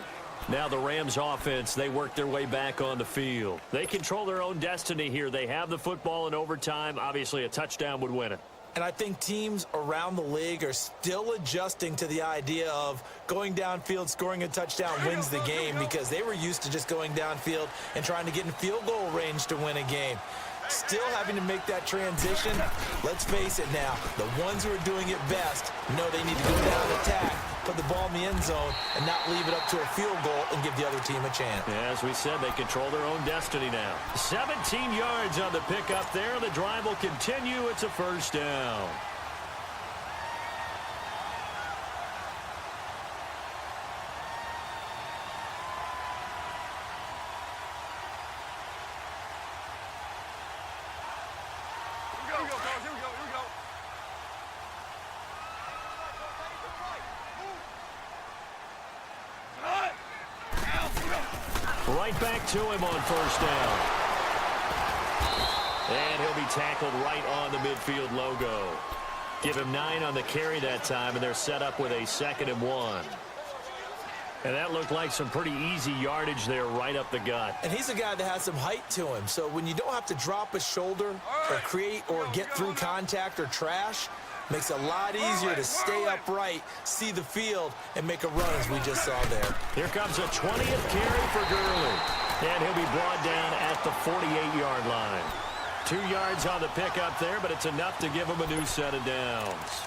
Now the Rams offense, they work their way back on the field. They control their own destiny here. They have the football in overtime. Obviously, a touchdown would win it. And I think teams around the league are still adjusting to the idea of going downfield, scoring a touchdown wins the game because they were used to just going downfield and trying to get in field goal range to win a game. Still having to make that transition. Let's face it now, the ones who are doing it best know they need to go down and attack, put the ball in the end zone, and not leave it up to a field goal and give the other team a chance. Yeah, as we said, they control their own destiny now. 17 yards on the pickup there. The drive will continue. It's a first down. go, fellas. Here we go. Here we go. Right back to him on first down. And he'll be tackled right on the midfield logo. Give him 9 on the carry that time, and they're set up with a 2nd and 1. And that looked like some pretty easy yardage there right up the gut. And he's a guy that has some height to him, so when you don't have to drop a shoulder or create or get through contact or trash, makes it a lot easier to stay upright, see the field, and make a run as we just saw there. Here comes a 20th carry for Gurley. And he'll be brought down at the 48-yard line. 2 yards on the pickup there, but it's enough to give him a new set of downs.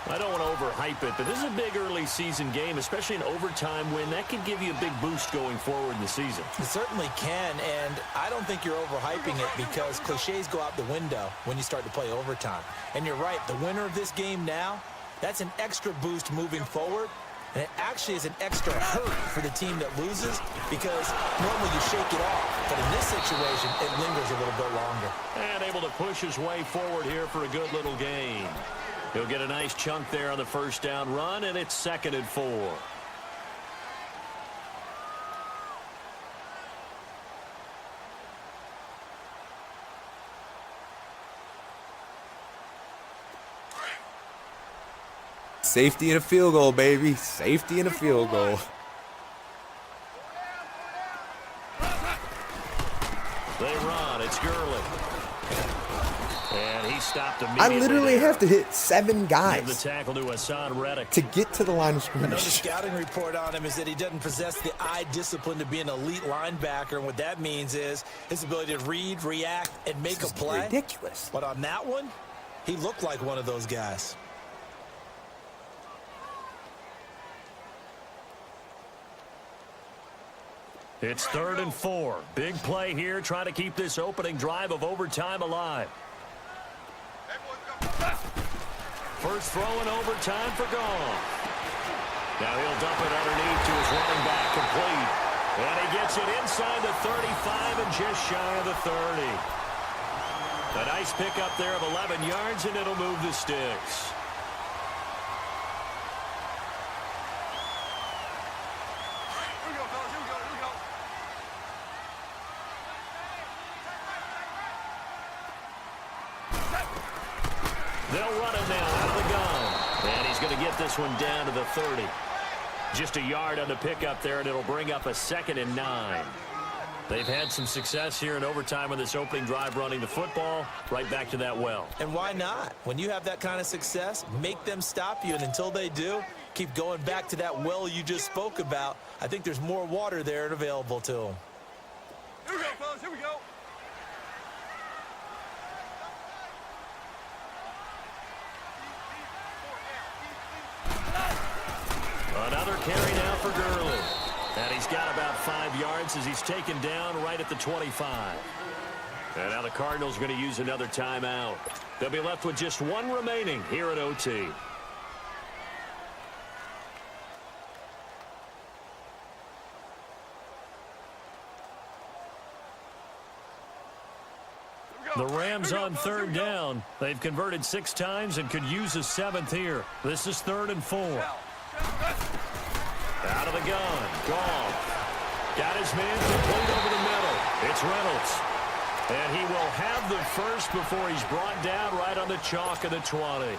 I don't want to overhype it, but this is a big early season game, especially an overtime win. That could give you a big boost going forward in the season. It certainly can, and I don't think you're overhyping it because cliches go out the window when you start to play overtime. And you're right, the winner of this game now, that's an extra boost moving forward, and it actually is an extra hurt for the team that loses because normally you shake it off, but in this situation, it lingers a little bit longer. And able to push his way forward here for a good little gain. He'll get a nice chunk there on the first down run, and it's 2nd and 4. Safety and a field goal, baby. Safety and a field goal. They run. It's Gurley. And he stopped I immediately. literally have to hit 7 Give the guys tackle to Hassan Reddick. to get to the line of Another scrimmage. scouting report on him is that he doesn't possess the eye discipline to be an elite linebacker, and what that means is his ability to read, react, and make a play. Ridiculous. But on that one, he looked like one of those guys. It's 3rd and 4. Big play here, trying to keep this opening drive of overtime alive. First throw in overtime for Goff. Now he'll dump it underneath to his running back, complete. And he gets it inside the 35 and just shy of the 30. A nice pickup there of 11 yards, and it'll move the sticks. Here we go, fellas. Here we go. Here we go. They'll run him now out of the gun. And he's going to get this one down to the 30. Just a yard on the pickup there, and it'll bring up a 2nd and 9. They've had some success here in overtime on this opening drive running the football. Right back to that well. And why not? When you have that kind of success, make them stop you, and until they do, keep going back to that well you just spoke about. I think there's more water there and available to them. Here we go, fellas. Here we go. Another carry now for Gurley. And he's got about 5 yards as he's taken down right at the 25. And now the Cardinals are going to use another timeout. They'll be left with just 1 remaining here at OT. The Rams on 3rd down. They've converted 6 times and could use a 7th here. This is 3rd and 4. Out of the gun. Goff. Got his man complete over the middle. It's Reynolds. And he will have the first before he's brought down right on the chalk of the 20.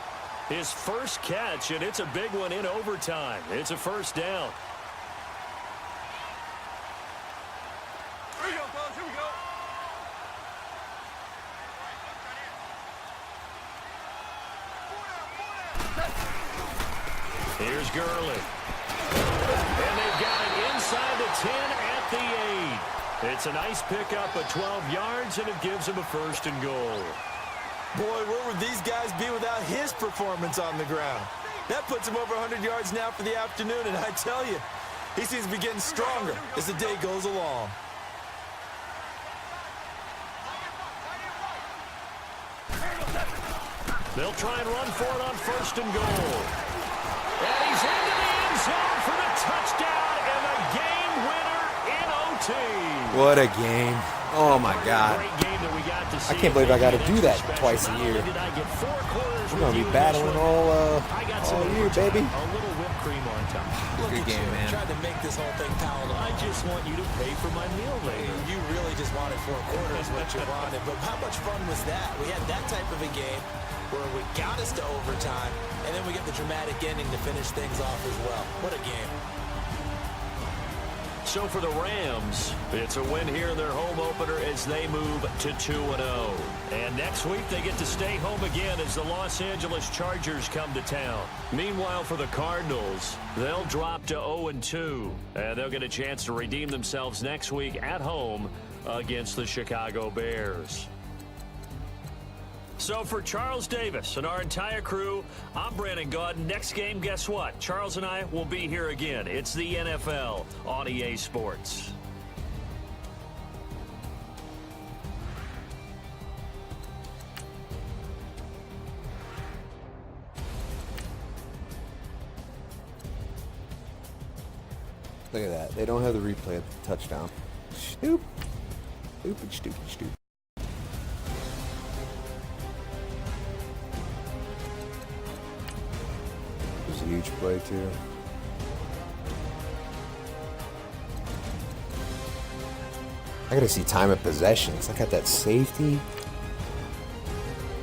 His first catch, and it's a big one in overtime. It's a first down. Here we go, fellas. Here we go. Here's Gurley. And they've got it inside the 10 at the 8. It's a nice pickup of 12 yards, and it gives him a 1st and goal. Boy, where would these guys be without his performance on the ground? That puts him over 100 yards now for the afternoon, and I tell you, he seems to be getting stronger as the day goes along. They'll try and run for it on 1st and goal. And he's into the end zone for the touchdown and the game winner in OT. What a game. Oh my God. I can't believe I got to do that twice a year. We're going to be battling all year, baby. Good game, man. Tried to make this whole thing palatable. I just want you to pay for my meal later. You really just wanted 4 quarters, what you wanted. But how much fun was that? We had that type of a game where we got us to overtime, and then we get the dramatic ending to finish things off as well. What a game. So for the Rams, it's a win here in their home opener as they move to 2-0. And next week they get to stay home again as the Los Angeles Chargers come to town. Meanwhile, for the Cardinals, they'll drop to 0-2. And they'll get a chance to redeem themselves next week at home against the Chicago Bears. So for Charles Davis and our entire crew, I'm Brandon Gaudin. Next game, guess what? Charles and I will be here again. It's the NFL on EA Sports. Look at that. They don't have the replay of the touchdown. Stupid, stupid. It was a huge play, too. I gotta see time of possession. I got that safety.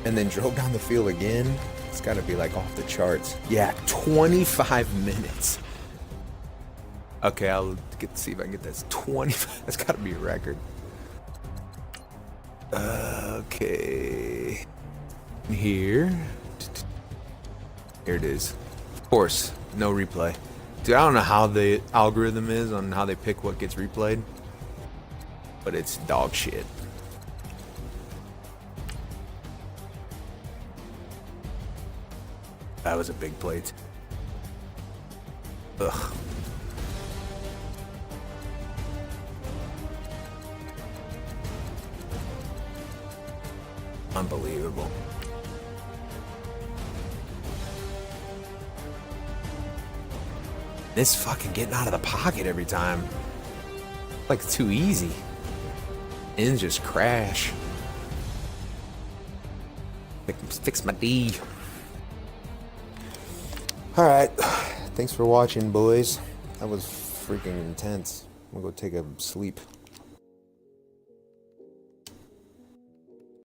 And then drove down the field again. It's gotta be like off the charts. Yeah, 25 minutes. Okay, I'll get to see if I can get this. 25. That's gotta be a record. Okay. Here it is. Of course, no replay. Dude, I don't know how the algorithm is on how they pick what gets replayed, but it's dog shit. That was a big play. Ugh. Unbelievable. This fucking getting out of the pocket every time. Like it's too easy. Ends just crash. Fix my D. Alright. Thanks for watching, boys. That was freaking intense. I'm gonna go take a sleep.